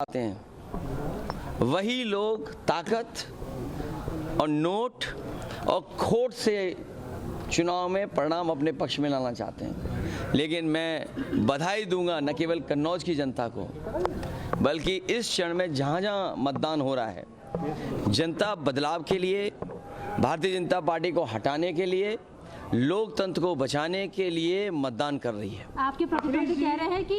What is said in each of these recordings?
आते हैं वही लोग ताकत और नोट और खोट से चुनाव में परिणाम अपने पक्ष में लाना चाहते हैं। लेकिन मैं बधाई दूंगा न केवल कन्नौज की जनता को, बल्कि इस क्षण में जहाँ जहाँ मतदान हो रहा है, जनता बदलाव के लिए, भारतीय जनता पार्टी को हटाने के लिए, लोकतंत्र को बचाने के लिए मतदान कर रही है। आपके प्रतिद्वंदी कह रहे हैं कि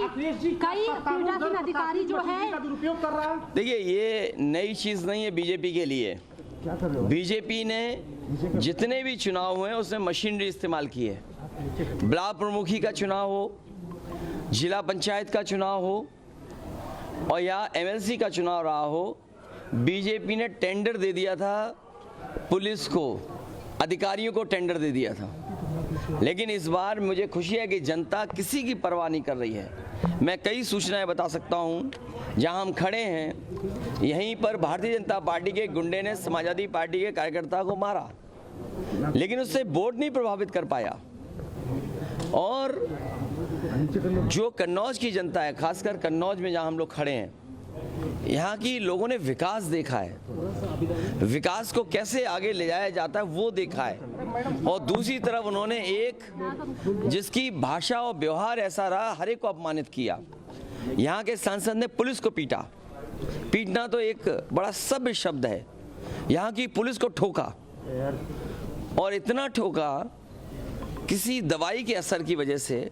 कई पीठासीन अधिकारी जो है दुरुपयोग कर रहा है। देखिए, ये नई चीज नहीं है बीजेपी के लिए। बीजेपी ने जितने भी चुनाव हुए उसमें मशीनरी इस्तेमाल की है। ब्लॉक प्रमुखी का चुनाव हो, जिला पंचायत का चुनाव हो और या एमएलसी का चुनाव रहा हो, बीजेपी ने टेंडर दे दिया था, पुलिस को, अधिकारियों को टेंडर दे दिया था। लेकिन इस बार मुझे खुशी है कि जनता किसी की परवाह नहीं कर रही है। मैं कई सूचनाएं बता सकता हूं। जहां हम खड़े हैं यहीं पर भारतीय जनता पार्टी के गुंडे ने समाजवादी पार्टी के कार्यकर्ता को मारा, लेकिन उससे वोट नहीं प्रभावित कर पाया। और जो कन्नौज की जनता है, खासकर कन्नौज में जहां हम लोग खड़े हैं, यहाँ की लोगों ने विकास देखा है, विकास को कैसे आगे ले जाया जाता है वो देखा है। और दूसरी तरफ उन्होंने एक जिसकी भाषा और व्यवहार ऐसा रहा, हर एक को अपमानित किया। यहाँ के सांसद ने पुलिस को पीटा। पीटना तो एक बड़ा सभ्य शब्द है। यहाँ की पुलिस को ठोका, और इतना ठोका किसी दवाई के असर की वजह से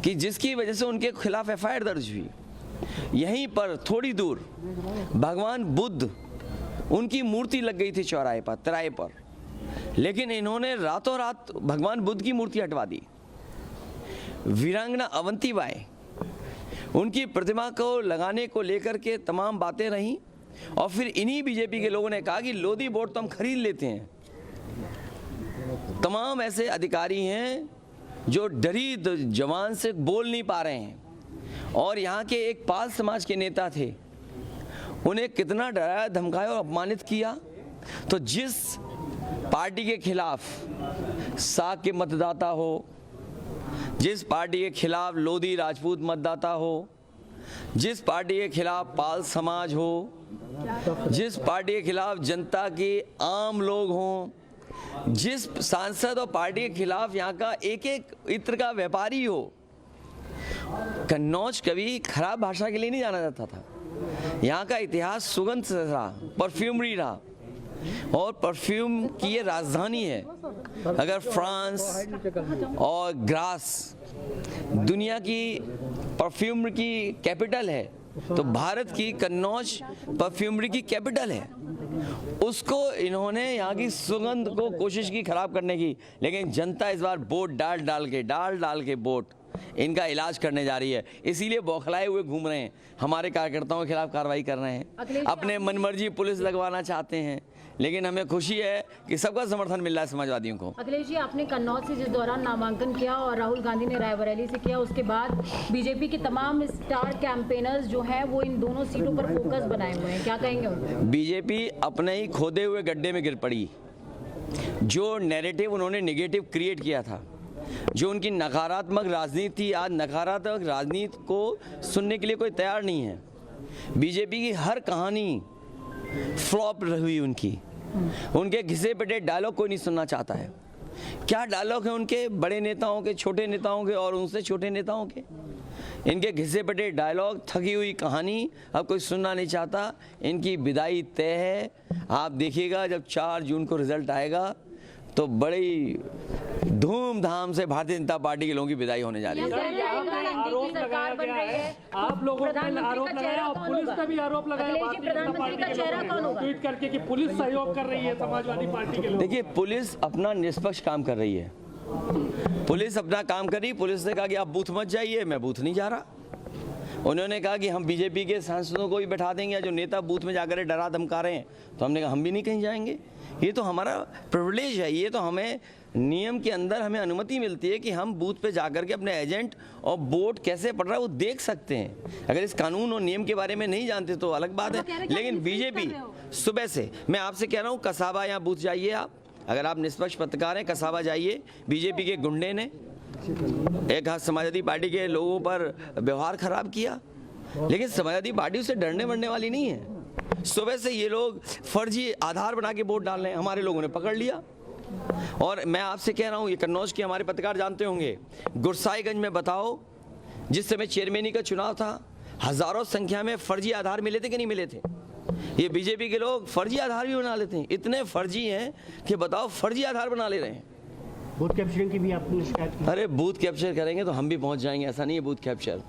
कि जिसकी वजह से उनके खिलाफ एफआईआर दर्ज हुई। यहीं पर थोड़ी दूर भगवान बुद्ध, उनकी मूर्ति लग गई थी चौराहे पर, तिराहे पर, लेकिन इन्होंने रातों रात भगवान बुद्ध की मूर्ति हटवा दी। वीरांगना अवंती बाई, उनकी प्रतिमा को लगाने को लेकर के तमाम बातें रहीं, और फिर इन्हीं बीजेपी के लोगों ने कहा कि लोधी वोट तो हम खरीद लेते हैं। तमाम ऐसे अधिकारी हैं जो डरी जवान से बोल नहीं पा रहे हैं। और यहाँ के एक पाल समाज के नेता थे, उन्हें कितना डराया, धमकाया और अपमानित किया। तो जिस पार्टी के खिलाफ साग के मतदाता हो, जिस पार्टी के खिलाफ लोधी राजपूत मतदाता हो, जिस पार्टी के खिलाफ पाल समाज हो, जिस पार्टी के खिलाफ जनता के आम लोग हों, जिस सांसद और पार्टी के खिलाफ यहाँ का एक एक इत्र का व्यापारी हो, कन्नौज कभी खराब भाषा के लिए नहीं जाना जाता था। यहाँ का इतिहास सुगंध से रहा, परफ्यूमरी रहा, और परफ्यूम की ये राजधानी है। अगर फ्रांस और ग्रास दुनिया की परफ्यूम की कैपिटल है, तो भारत की कन्नौज परफ्यूमरी की कैपिटल है। उसको इन्होंने यहाँ की सुगंध को कोशिश की खराब करने की, लेकिन जनता इस बार वोट डाल डाल के वोट इनका इलाज करने जा रही है। इसीलिए बौखलाए हुए घूम रहे हैं, हमारे कार्यकर्ताओं के खिलाफ कार्रवाई कर रहे हैं, अपने मनमर्जी पुलिस लगवाना चाहते हैं। लेकिन हमें खुशी है कि सबका समर्थन मिल रहा है समाजवादियों को। अखिलेश जी, आपने कन्नौज से जिस दौरान नामांकन किया और राहुल गांधी ने रायबरेली से किया, उसके बाद बीजेपी के तमाम स्टार कैंपेनर्स जो हैं वो इन दोनों सीटों पर फोकस बनाए हुए हैं, क्या कहेंगे उनको? बीजेपी अपने ही खोदे हुए गड्ढे में गिर पड़ी। जो नैरेटिव उन्होंने नेगेटिव क्रिएट किया था, जो उनकी नकारात्मक राजनीति थी, आज नकारात्मक राजनीति को सुनने के लिए कोई तैयार नहीं है। बीजेपी की हर कहानी फ्लॉप रही उनकी। उनके घिसे पिटे डायलॉग कोई नहीं सुनना चाहता है। क्या डायलॉग है उनके, बड़े नेताओं के, छोटे नेताओं के और उनसे छोटे नेताओं के? इनके घिसे पिटे डायलॉग, थकी हुई कहानी अब कोई सुनना नहीं चाहता। इनकी विदाई तय है। आप देखिएगा जब 4 जून को रिजल्ट आएगा तो बड़ी धूमधाम से भारतीय जनता पार्टी के लोगों की विदाई होने जा रही है। आरोप लगाया गया है, आप लोगों ने आरोप लगाया और पुलिस ने भी आरोप लगाया भारतीय जनता पार्टी के लोगों को ट्वीट करके कि पुलिस सहयोग कर रही है समाजवादी पार्टी के लोग। देखिए, पुलिस अपना निष्पक्ष काम कर रही है। पुलिस अपना काम कर रही। पुलिस ने कहा कि आप बूथ मत जाइए, मैं बूथ नहीं जा रहा। उन्होंने कहा कि हम बीजेपी के सांसदों को भी बैठा देंगे, जो नेता बूथ में जाकर डरा धमका रहे हैं, तो हमने कहा हम भी नहीं कहीं जाएंगे। ये तो हमारा प्रिविलेज है, ये तो हमें नियम के अंदर हमें अनुमति मिलती है कि हम बूथ पे जाकर के अपने एजेंट और वोट कैसे पड़ रहा है वो देख सकते हैं। अगर इस कानून और नियम के बारे में नहीं जानते तो अलग बात है। लेकिन बीजेपी सुबह से, मैं आपसे कह रहा हूँ, कसाबा यहाँ बूथ जाइए आप, अगर आप निष्पक्ष पत्रकार हैं, कसाबा जाइए। बीजेपी के गुंडे ने एक समाजवादी पार्टी के लोगों पर व्यवहार खराब किया। लेकिन समाजवादी पार्टी उससे डरने मरने वाली नहीं है। सुबह से ये लोग फर्जी आधार बना के वोट डाल रहे हैं, हमारे लोगों ने पकड़ लिया। और मैं आपसे कह रहा हूँ, ये कन्नौज के हमारे पत्रकार जानते होंगे, गुरसाईगंज में बताओ, जिस समय चेयरमैनी का चुनाव था, हजारों संख्या में फर्जी आधार मिले थे कि नहीं मिले थे? ये बीजेपी के लोग फर्जी आधार भी बना लेते हैं, इतने फर्जी हैं कि बताओ, फर्जी आधार बना ले रहे हैं। बूथ कैप्चरिंग की भी आपने शिकायत की? अरे बूथ कैप्चर करेंगे तो हम भी पहुंच जाएंगे, ऐसा नहीं है। बूथ कैप्चर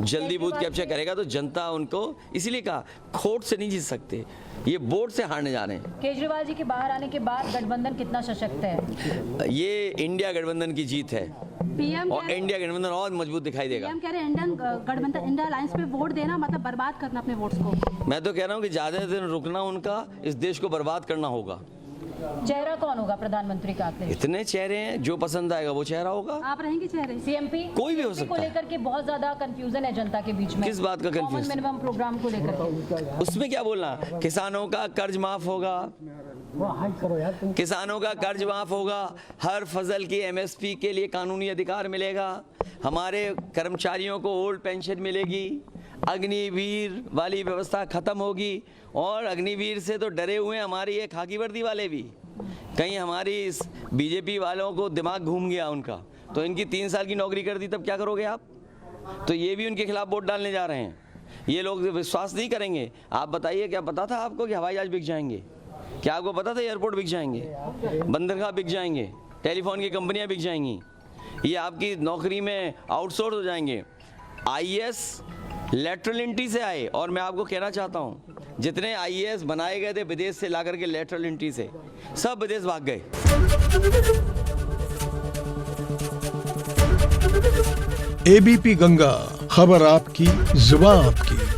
जल्दी बूथ कैप्चर करेगा तो जनता उनको, इसीलिए कहा खोट से नहीं जीत सकते, ये वोट से हारने जा रहे हैं। केजरीवाल जी के बाहर आने के बाद गठबंधन कितना सशक्त है? ये इंडिया गठबंधन की जीत है पीएम और इंडिया गठबंधन और मजबूत दिखाई देगा। पीएम कह रहे हैं इंडियन गठबंधन, इंडिया अलायंस पे वोट देना मतलब बर्बाद करना अपने वोट्स को। मैं तो कह रहा हूँ कि ज्यादा दिन रुकना उनका, इस देश को बर्बाद करना होगा। चेहरा कौन होगा प्रधानमंत्री का? इतने चेहरे हैं, जो पसंद आएगा वो चेहरा होगा। आप रहेंगे चेहरे? सीएमपी कोई भी हो को सकता है। लेकर के बहुत ज्यादा कंफ्यूजन है जनता के बीच में। किस बात का कॉमन कंफ्यूजन? मिनिमम प्रोग्राम को लेकर के। उसमें क्या बोलना? किसानों का कर्ज माफ होगा, किसानों का कर्ज माफ होगा, हर फसल की एमएसपी के लिए कानूनी अधिकार मिलेगा, हमारे कर्मचारियों को ओल्ड पेंशन मिलेगी, अग्निवीर वाली व्यवस्था खत्म होगी। और अग्निवीर से तो डरे हुए हैं हमारी ये खाकी वर्दी वाले भी, कहीं हमारी इस बीजेपी वालों को दिमाग घूम गया उनका, तो इनकी 3 साल की नौकरी कर दी, तब क्या करोगे आप? तो ये भी उनके खिलाफ वोट डालने जा रहे हैं। ये लोग विश्वास नहीं करेंगे। आप बताइए, क्या पता था आपको कि हवाई जहाज बिक जाएंगे? क्या आपको पता था एयरपोर्ट बिक जाएंगे, बंदरगाह बिक जाएंगे, टेलीफोन की कंपनियां बिक जाएंगी, ये आपकी नौकरी में आउटसोर्स हो जाएंगे? आईएएस लेटरल एंट्री से आए, और मैं आपको कहना चाहता हूं, जितने आईएएस बनाए गए थे विदेश से लाकर के लेटरल एंट्री से, सब विदेश भाग गए। एबीपी गंगा, खबर आपकी, जुबान आपकी।